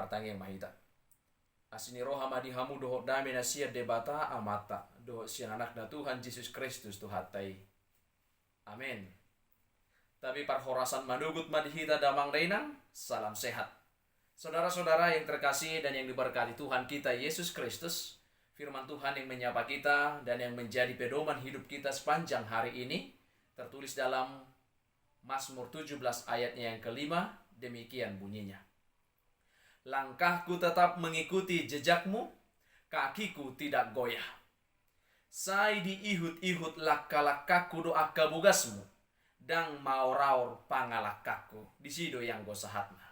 partang yang mahita. Asini roha madi hamu doho dame na sia debata amata doho siang anak na Tuhan Yesus Kristus tuhatai. Amin. Tapi parhorasan manugut madihita damang dainan, salam sehat. Saudara-saudara yang terkasih dan yang diberkati Tuhan kita Yesus Kristus, firman Tuhan yang menyapa kita dan yang menjadi pedoman hidup kita sepanjang hari ini tertulis dalam Mazmur 17 ayatnya yang kelima, demikian bunyinya. Langkahku tetap mengikuti jejakmu, kakiku tidak goyah. Sai diihut-ihut lakka-lakkaku doa kabugasmu, dang mauraur pangalakkaku, disido yang gosahatna.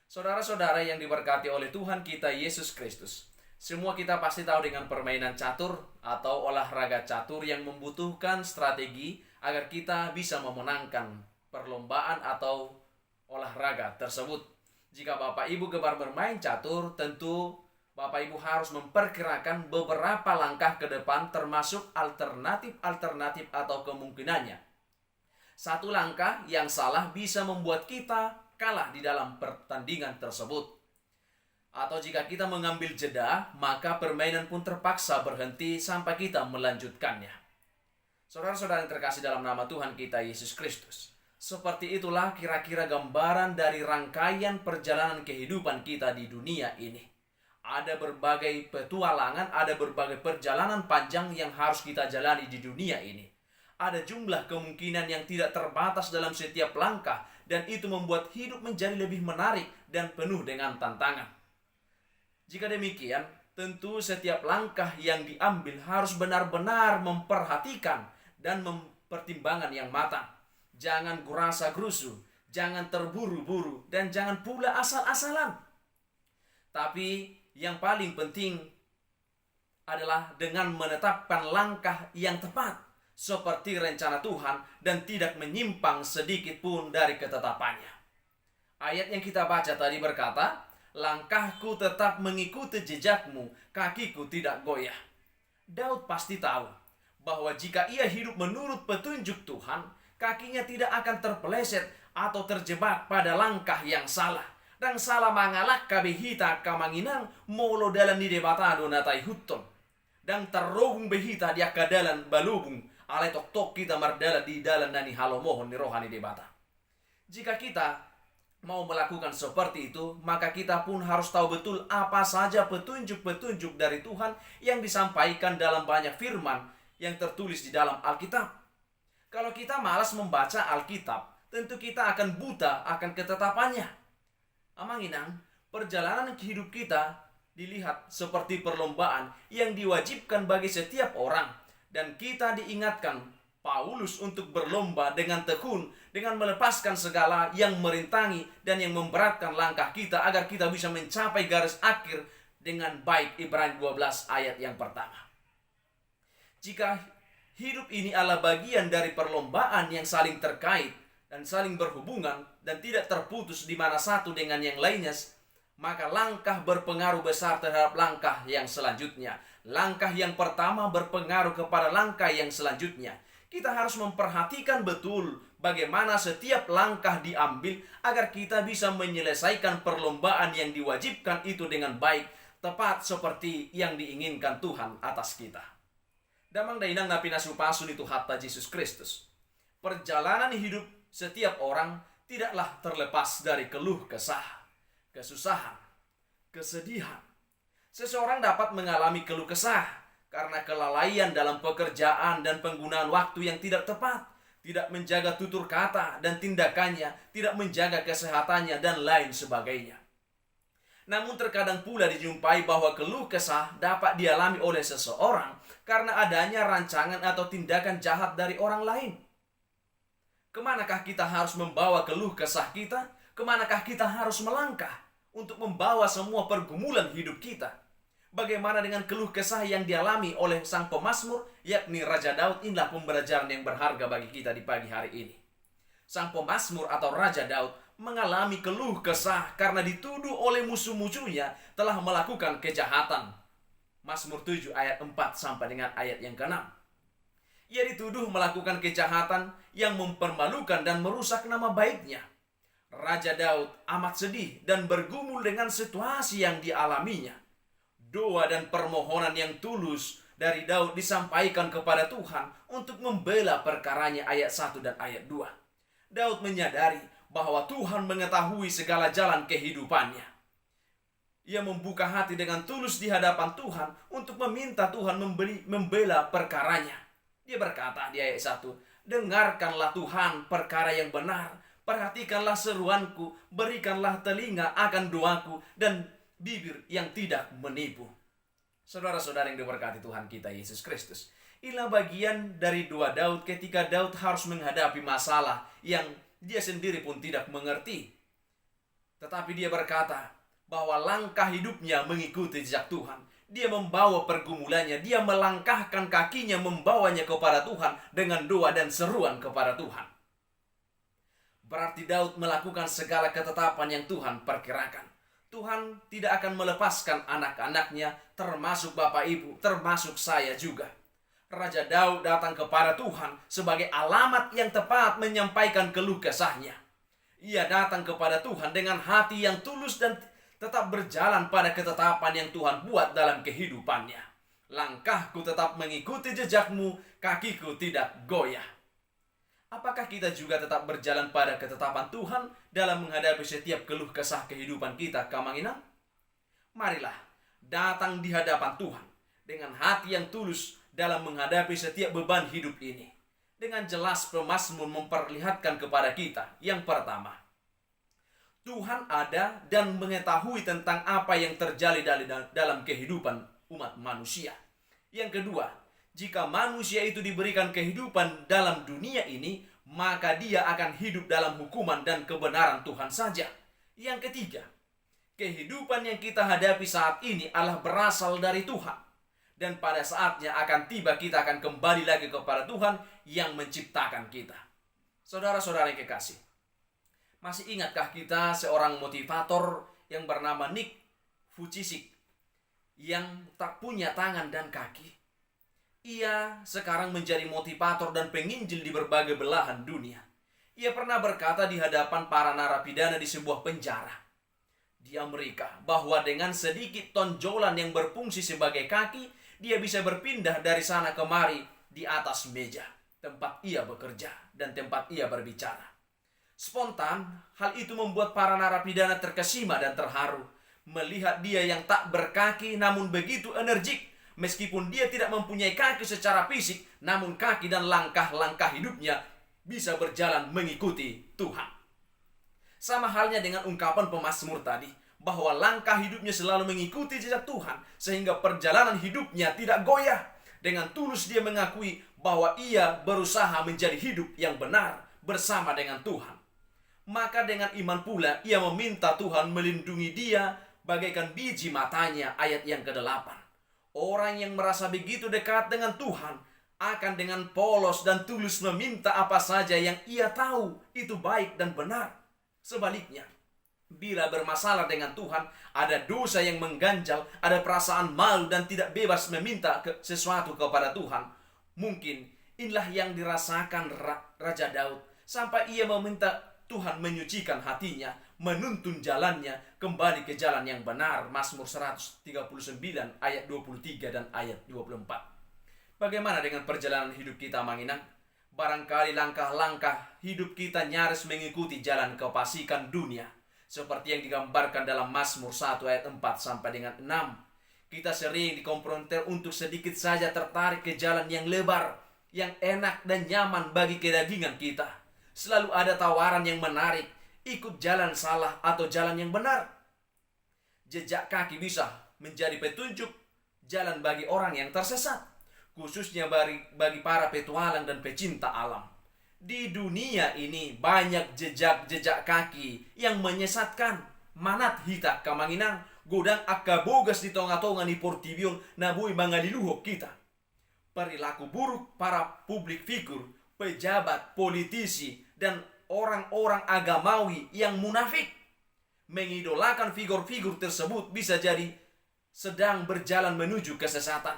Saudara-saudara yang diberkati oleh Tuhan kita Yesus Kristus, semua kita pasti tahu dengan permainan catur atau olahraga catur yang membutuhkan strategi agar kita bisa memenangkan perlombaan atau olahraga tersebut. Jika Bapak Ibu gemar bermain catur, tentu Bapak Ibu harus memperkirakan beberapa langkah ke depan termasuk alternatif atau kemungkinannya. Satu langkah yang salah bisa membuat kita kalah di dalam pertandingan tersebut. Atau jika kita mengambil jeda, maka permainan pun terpaksa berhenti sampai kita melanjutkannya. Saudara-saudara yang terkasih dalam nama Tuhan kita Yesus Kristus, seperti itulah kira-kira gambaran dari rangkaian perjalanan kehidupan kita di dunia ini. Ada berbagai petualangan, ada berbagai perjalanan panjang yang harus kita jalani di dunia ini. Ada jumlah kemungkinan yang tidak terbatas dalam setiap langkah, dan itu membuat hidup menjadi lebih menarik dan penuh dengan tantangan. Jika demikian, tentu setiap langkah yang diambil harus benar-benar memperhatikan dan mempertimbangkan yang matang. Jangan gurasa-gerusu, jangan terburu-buru, dan jangan pula asal-asalan. Tapi yang paling penting adalah dengan menetapkan langkah yang tepat seperti rencana Tuhan dan tidak menyimpang sedikit pun dari ketetapannya. Ayat yang kita baca tadi berkata, langkahku tetap mengikuti jejakmu, kakiku tidak goyah. Daud pasti tahu bahwa jika ia hidup menurut petunjuk Tuhan, kakinya tidak akan terpeleset atau terjebak pada langkah yang salah. Dan salah mangalak kabehita kamanginang molo dalam di debatado natai huton. Dan terrohung behita dia kadalan balubung alai tok kita mardala di dalam nani halomohon ni rohani debata. Jika kita mau melakukan seperti itu, maka kita pun harus tahu betul apa saja petunjuk-petunjuk dari Tuhan yang disampaikan dalam banyak firman yang tertulis di dalam Alkitab. Kalau kita malas membaca Alkitab, tentu kita akan buta akan ketetapannya. Amanginang, perjalanan hidup kita dilihat seperti perlombaan yang diwajibkan bagi setiap orang. Dan kita diingatkan Paulus untuk berlomba dengan tekun, dengan melepaskan segala yang merintangi dan yang memberatkan langkah kita agar kita bisa mencapai garis akhir dengan baik. Ibrani 12 ayat yang pertama. Jika hidup ini adalah bagian dari perlombaan yang saling terkait dan saling berhubungan dan tidak terputus di mana satu dengan yang lainnya, maka langkah berpengaruh besar terhadap langkah yang selanjutnya. Langkah yang pertama berpengaruh kepada langkah yang selanjutnya. Kita harus memperhatikan betul bagaimana setiap langkah diambil agar kita bisa menyelesaikan perlombaan yang diwajibkan itu dengan baik, tepat seperti yang diinginkan Tuhan atas kita. Damang dainang na pinasupasun itu hatta Yesus Kristus. Perjalanan hidup setiap orang tidaklah terlepas dari keluh kesah, kesusahan, kesedihan. Seseorang dapat mengalami keluh kesah karena kelalaian dalam pekerjaan dan penggunaan waktu yang tidak tepat, tidak menjaga tutur kata dan tindakannya, tidak menjaga kesehatannya dan lain sebagainya. Namun terkadang pula dijumpai bahwa keluh kesah dapat dialami oleh seseorang karena adanya rancangan atau tindakan jahat dari orang lain. Kemanakah kita harus membawa keluh kesah kita? Kemanakah kita harus melangkah untuk membawa semua pergumulan hidup kita? Bagaimana dengan keluh kesah yang dialami oleh sang pemazmur, yakni Raja Daud? Inilah pembelajaran yang berharga bagi kita di pagi hari ini. Sang pemazmur atau Raja Daud mengalami keluh kesah karena dituduh oleh musuh-musuhnya telah melakukan kejahatan. Mazmur 7 ayat 4 sampai dengan ayat yang ke-6. Ia dituduh melakukan kejahatan yang mempermalukan dan merusak nama baiknya. Raja Daud amat sedih dan bergumul dengan situasi yang dialaminya. Doa dan permohonan yang tulus dari Daud disampaikan kepada Tuhan untuk membela perkaranya, ayat 1 dan ayat 2. Daud menyadari bahwa Tuhan mengetahui segala jalan kehidupannya. Ia membuka hati dengan tulus di hadapan Tuhan untuk meminta Tuhan membela perkaranya. Dia berkata di ayat 1, dengarkanlah Tuhan perkara yang benar, perhatikanlah seruanku, berikanlah telinga akan doaku, dan bibir yang tidak menipu. Saudara-saudara yang diberkati Tuhan kita Yesus Kristus, inilah bagian dari doa Daud ketika Daud harus menghadapi masalah yang dia sendiri pun tidak mengerti. Tetapi dia berkata bahwa langkah hidupnya mengikuti jejak Tuhan. Dia membawa pergumulannya, dia melangkahkan kakinya membawanya kepada Tuhan dengan doa dan seruan kepada Tuhan. Berarti Daud melakukan segala ketetapan yang Tuhan perkirakan. Tuhan tidak akan melepaskan anak-anaknya, termasuk bapak ibu, termasuk saya juga. Raja Daud datang kepada Tuhan sebagai alamat yang tepat menyampaikan keluh kesahnya. Ia datang kepada Tuhan dengan hati yang tulus dan tetap berjalan pada ketetapan yang Tuhan buat dalam kehidupannya. Langkahku tetap mengikuti jejakmu, kakiku tidak goyah. Apakah kita juga tetap berjalan pada ketetapan Tuhan dalam menghadapi setiap keluh kesah kehidupan kita, Kamanginang? Marilah datang di hadapan Tuhan dengan hati yang tulus dalam menghadapi setiap beban hidup ini. Dengan jelas pemazmur memperlihatkan kepada kita, yang pertama, Tuhan ada dan mengetahui tentang apa yang terjadi dalam kehidupan umat manusia. Yang kedua, jika manusia itu diberikan kehidupan dalam dunia ini, maka dia akan hidup dalam hukuman dan kebenaran Tuhan saja. Yang ketiga, kehidupan yang kita hadapi saat ini adalah berasal dari Tuhan. Dan pada saatnya akan tiba kita akan kembali lagi kepada Tuhan yang menciptakan kita. Saudara-saudara yang kekasih, masih ingatkah kita seorang motivator yang bernama Nick Vujicic yang tak punya tangan dan kaki? Ia sekarang menjadi motivator dan penginjil di berbagai belahan dunia. Ia pernah berkata di hadapan para narapidana di sebuah penjara di Amerika bahwa dengan sedikit tonjolan yang berfungsi sebagai kaki, dia bisa berpindah dari sana kemari di atas meja tempat ia bekerja dan tempat ia berbicara. Spontan, hal itu membuat para narapidana terkesima dan terharu melihat dia yang tak berkaki namun begitu energik. Meskipun dia tidak mempunyai kaki secara fisik, namun kaki dan langkah-langkah hidupnya bisa berjalan mengikuti Tuhan. Sama halnya dengan ungkapan pemazmur tadi, bahwa langkah hidupnya selalu mengikuti jejak Tuhan, sehingga perjalanan hidupnya tidak goyah. Dengan tulus dia mengakui bahwa ia berusaha menjadi hidup yang benar bersama dengan Tuhan. Maka dengan iman pula ia meminta Tuhan melindungi dia bagaikan biji matanya, ayat yang ke-8. Orang yang merasa begitu dekat dengan Tuhan akan dengan polos dan tulus meminta apa saja yang ia tahu itu baik dan benar. Sebaliknya, bila bermasalah dengan Tuhan, ada dosa yang mengganjal, ada perasaan malu dan tidak bebas meminta sesuatu kepada Tuhan. Mungkin inilah yang dirasakan Raja Daud sampai ia meminta Tuhan menyucikan hatinya, menuntun jalannya kembali ke jalan yang benar. Mazmur 139 ayat 23 dan ayat 24. Bagaimana dengan perjalanan hidup kita, Manginang? Barangkali langkah-langkah hidup kita nyaris mengikuti jalan kefasikan dunia, seperti yang digambarkan dalam Mazmur 1 ayat 4 sampai dengan 6. Kita sering dikonfrontir untuk sedikit saja tertarik ke jalan yang lebar, yang enak dan nyaman bagi kedagingan kita. Selalu ada tawaran yang menarik, ikut jalan salah atau jalan yang benar. Jejak kaki bisa menjadi petunjuk jalan bagi orang yang tersesat, khususnya bagi para petualang dan pecinta alam. Di dunia ini banyak jejak-jejak kaki yang menyesatkan. Manat hita Kamanginang, godang akka bogas di tonga-tonga ni portibion nabui mangaliluhok kita. Perilaku buruk para publik figur, pejabat, politisi, dan orang-orang agamawi yang munafik mengidolakan figur-figur tersebut bisa jadi sedang berjalan menuju kesesatan.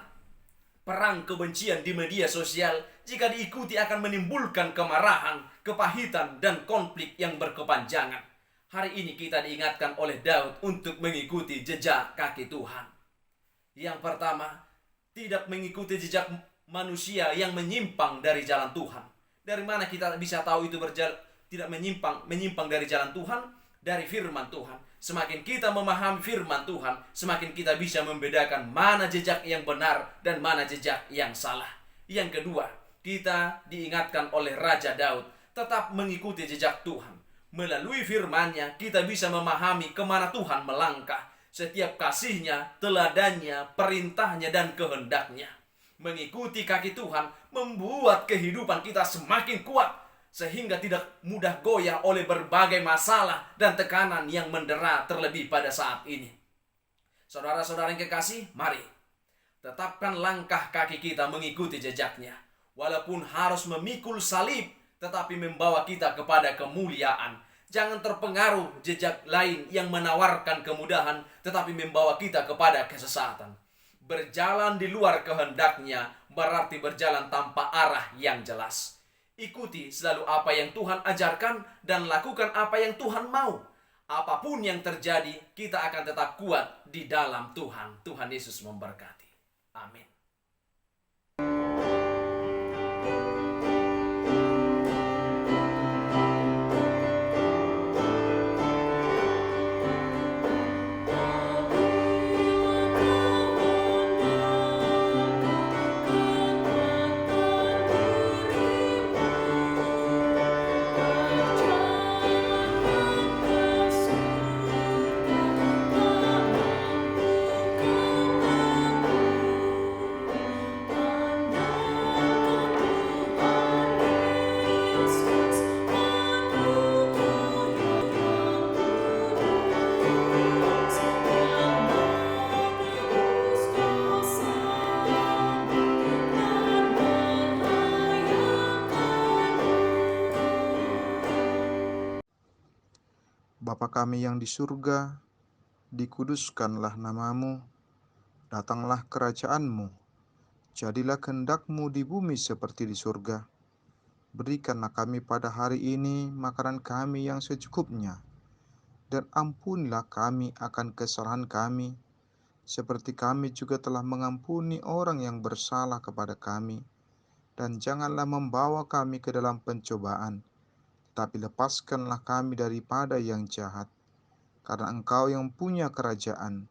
Perang kebencian di media sosial jika diikuti akan menimbulkan kemarahan, kepahitan, dan konflik yang berkepanjangan. Hari ini kita diingatkan oleh Daud untuk mengikuti jejak kaki Tuhan. Yang pertama, tidak mengikuti jejak manusia yang menyimpang dari jalan Tuhan. Dari mana kita bisa tahu itu tidak menyimpang dari jalan Tuhan? Dari firman Tuhan. Semakin kita memahami firman Tuhan, semakin kita bisa membedakan mana jejak yang benar dan mana jejak yang salah. Yang kedua, kita diingatkan oleh Raja Daud tetap mengikuti jejak Tuhan. Melalui firman-Nya kita bisa memahami kemana Tuhan melangkah. Setiap kasih-Nya, teladan-Nya, perintah-Nya, dan kehendak-Nya. Mengikuti kaki Tuhan membuat kehidupan kita semakin kuat, sehingga tidak mudah goyah oleh berbagai masalah dan tekanan yang mendera terlebih pada saat ini. Saudara-saudara yang kekasih, mari tetapkan langkah kaki kita mengikuti jejaknya. Walaupun harus memikul salib, tetapi membawa kita kepada kemuliaan. Jangan terpengaruh jejak lain yang menawarkan kemudahan, tetapi membawa kita kepada kesesatan. Berjalan di luar kehendaknya berarti berjalan tanpa arah yang jelas. Ikuti selalu apa yang Tuhan ajarkan dan lakukan apa yang Tuhan mau. Apapun yang terjadi, kita akan tetap kuat di dalam Tuhan. Tuhan Yesus memberkati. Amin. Bapa kami yang di surga, dikuduskanlah namamu, datanglah kerajaan-Mu, jadilah kehendak-Mu di bumi seperti di surga. Berikanlah kami pada hari ini makanan kami yang secukupnya, dan ampunilah kami akan kesalahan kami, seperti kami juga telah mengampuni orang yang bersalah kepada kami. Dan janganlah membawa kami ke dalam pencobaan, tapi lepaskanlah kami daripada yang jahat. Karena Engkau yang punya kerajaan,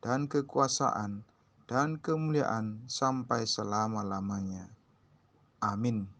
dan kekuasaan, dan kemuliaan sampai selama-lamanya. Amin.